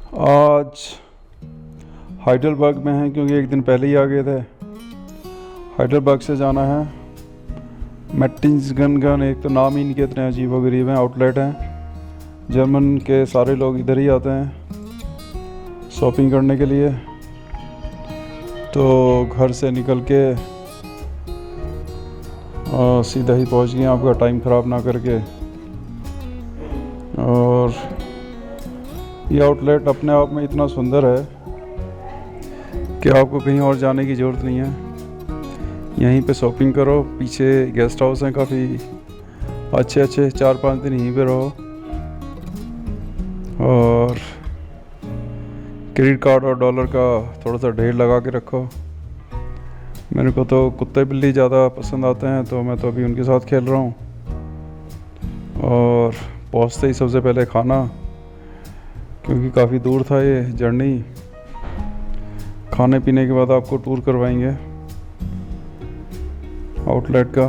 आज हाइडलबर्ग में हैं क्योंकि एक दिन पहले ही आ गए थे। हाइडलबर्ग से जाना है मैट्टिंसगन। एक तो नाम ही इनके इतने अजीब व गरीब हैं। आउटलेट हैं, जर्मन के सारे लोग इधर ही आते हैं शॉपिंग करने के लिए। तो घर से निकल के सीधा ही पहुंच गए आपका टाइम ख़राब ना करके। और ये आउटलेट अपने आप में इतना सुंदर है कि आपको कहीं और जाने की ज़रूरत नहीं है, यहीं पे शॉपिंग करो। पीछे गेस्ट हाउस हैं काफ़ी अच्छे, 4-5 दिन यहीं पे रहो और क्रेडिट कार्ड और डॉलर का थोड़ा सा ढेर लगा के रखो। मेरे को तो कुत्ते बिल्ली ज़्यादा पसंद आते हैं, तो मैं तो अभी उनके साथ खेल रहा हूँ। और पहुँचते ही सबसे पहले खाना, क्योंकि काफ़ी दूर था ये जर्नी। खाने पीने के बाद आपको टूर करवाएंगे आउटलेट का।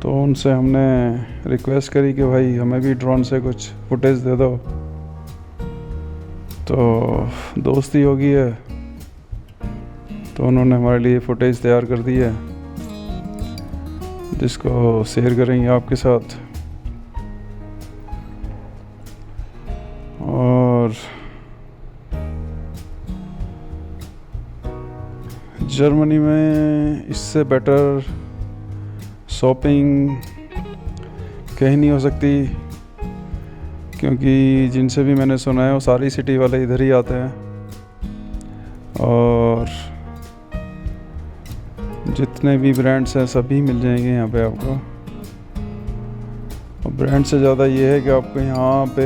तो उनसे हमने रिक्वेस्ट करी कि भाई हमें भी ड्रोन से कुछ फुटेज दे दो। तो दोस्ती हो गई है, तो उन्होंने हमारे लिए फुटेज तैयार कर दी है जिसको शेयर करेंगे आपके साथ। और जर्मनी में इससे बेटर शॉपिंग कहीं नहीं हो सकती, क्योंकि जिनसे भी मैंने सुना है वो सारी सिटी वाले इधर ही आते हैं। और जितने भी ब्रांड्स हैं सभी मिल जाएंगे यहाँ पे आपको। और ब्रांड से ज़्यादा ये है कि आपको यहाँ पे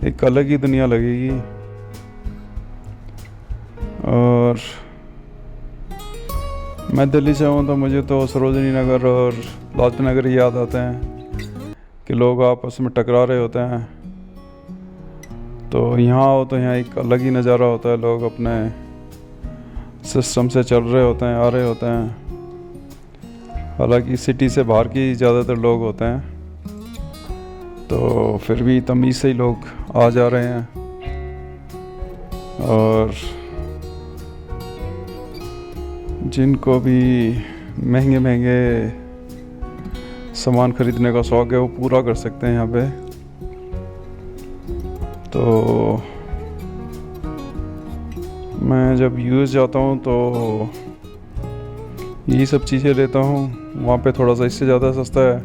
एक अलग ही दुनिया लगेगी। और मैं दिल्ली से हूँ, तो मुझे तो सरोजनी नगर और लाजपत नगर याद आते हैं कि लोग आपस में टकरा रहे होते हैं। तो यहाँ हो तो यहाँ एक अलग ही नज़ारा होता है, लोग अपने सिस्टम से चल रहे होते हैं, आ रहे होते हैं। हालांकि सिटी से बाहर की ज़्यादातर लोग होते हैं, तो फिर भी तमीज़ से ही लोग आ जा रहे हैं। और जिनको भी महंगे सामान ख़रीदने का शौक़ है वो पूरा कर सकते हैं यहाँ पे। तो मैं जब यूएस जाता हूँ तो यही सब चीज़ें लेता हूँ। वहाँ पे थोड़ा सा इससे ज़्यादा सस्ता है,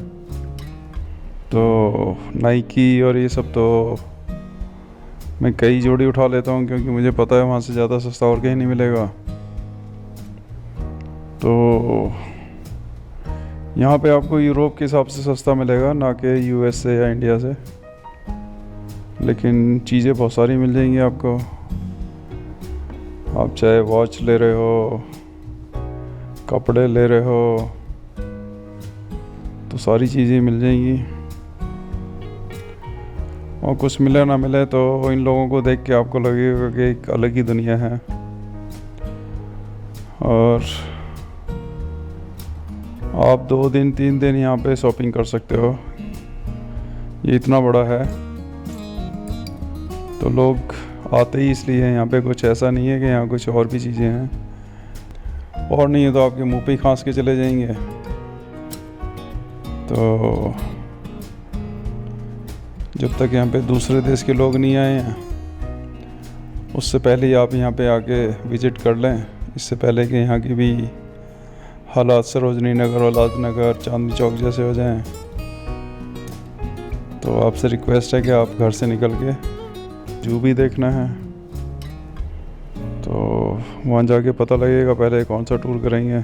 तो नाइकी और ये सब तो मैं कई जोड़ी उठा लेता हूँ, क्योंकि मुझे पता है वहाँ से ज़्यादा सस्ता और कहीं नहीं मिलेगा। तो यहाँ पे आपको यूरोप के हिसाब से सस्ता मिलेगा, ना कि यूएस से या इंडिया से। लेकिन चीज़ें बहुत सारी मिल जाएंगी आपको। आप चाहे वॉच ले रहे हो, कपड़े ले रहे हो, तो सारी चीज़ें मिल जाएंगी। और कुछ मिले ना मिले तो इन लोगों को देख के आपको लगेगा कि एक अलग ही दुनिया है। और आप 2 दिन 3 दिन यहाँ पे शॉपिंग कर सकते हो, ये इतना बड़ा है। तो लोग आते ही इसलिए हैं यहाँ पे, कुछ ऐसा नहीं है कि यहाँ कुछ और भी चीज़ें हैं। और नहीं है तो आपके मुंह पे ही खांस के चले जाएंगे। तो जब तक यहाँ पे दूसरे देश के लोग नहीं आए हैं, उससे पहले ही आप यहाँ पे आके विज़िट कर लें, इससे पहले कि यहाँ की भी हालात सरोजनी नगर और लाजपत नगर, चांदनी चौक जैसे हो जाएं। तो आपसे रिक्वेस्ट है कि आप घर से निकल के जो भी देखना है तो वहाँ जाके पता लगेगा पहले कौन सा टूर करेंगे।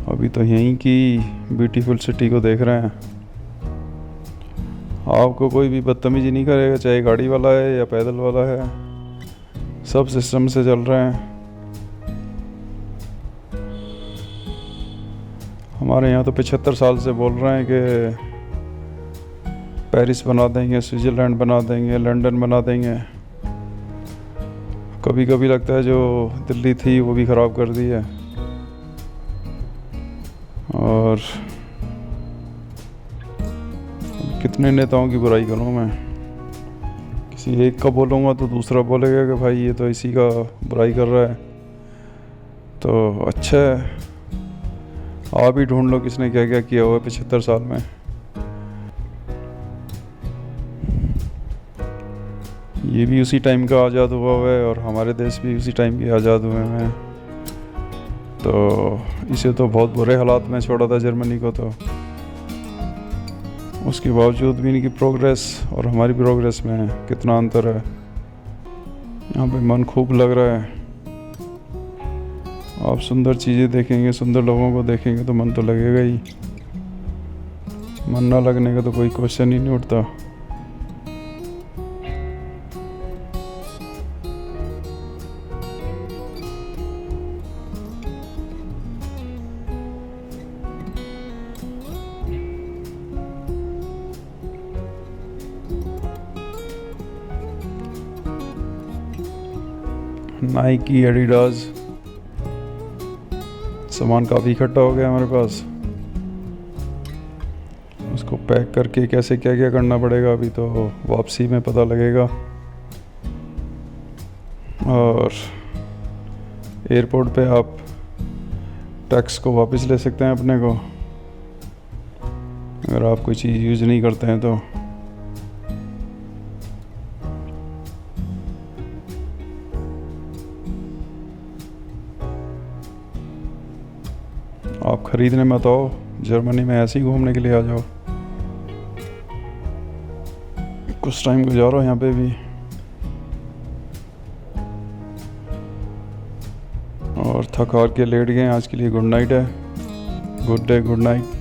अभी तो यहीं की ब्यूटीफुल सिटी को देख रहे हैं। आपको कोई भी बदतमीजी नहीं करेगा, चाहे गाड़ी वाला है या पैदल वाला है, सब सिस्टम से चल रहे हैं। हमारे यहाँ तो 75 साल से बोल रहे हैं कि पेरिस बना देंगे, स्विट्ज़रलैंड बना देंगे, लंदन बना देंगे। कभी कभी लगता है जो दिल्ली थी वो भी ख़राब कर दी है। और कितने नेताओं की बुराई करूँ मैं? किसी एक का बोलूँगा तो दूसरा बोलेगा कि भाई ये तो इसी का बुराई कर रहा है। तो अच्छा है, आप ही ढूंढ लो किसने क्या क्या किया हुआ 75 साल में। ये भी उसी टाइम का आज़ाद हुआ हुआ है और हमारे देश भी उसी टाइम के आज़ाद हुए हैं। तो इसे तो बहुत बुरे हालात में छोड़ा था जर्मनी को, तो उसके बावजूद भी इनकी प्रोग्रेस और हमारी प्रोग्रेस में कितना अंतर है। यहाँ पे मन खूब लग रहा है। आप सुंदर चीज़ें देखेंगे, सुंदर लोगों को देखेंगे तो मन तो लगेगा ही। मन ना लगने का तो कोई क्वेश्चन ही नहीं उठता। नाइकी, एडिडास, सामान काफ़ी इकट्ठा हो गया हमारे पास। उसको पैक करके कैसे क्या क्या करना पड़ेगा अभी तो वापसी में पता लगेगा। और एयरपोर्ट पे आप टैक्स को वापस ले सकते हैं अपने को, अगर आप कोई चीज़ यूज़ नहीं करते हैं तो। आप ख़रीदने मत आओ जर्मनी में, ऐसे ही घूमने के लिए आ जाओ। कुछ टाइम गुजारो यहाँ पे भी। और थक हार के लेट गए। आज के लिए गुड नाइट है। Good day, good night.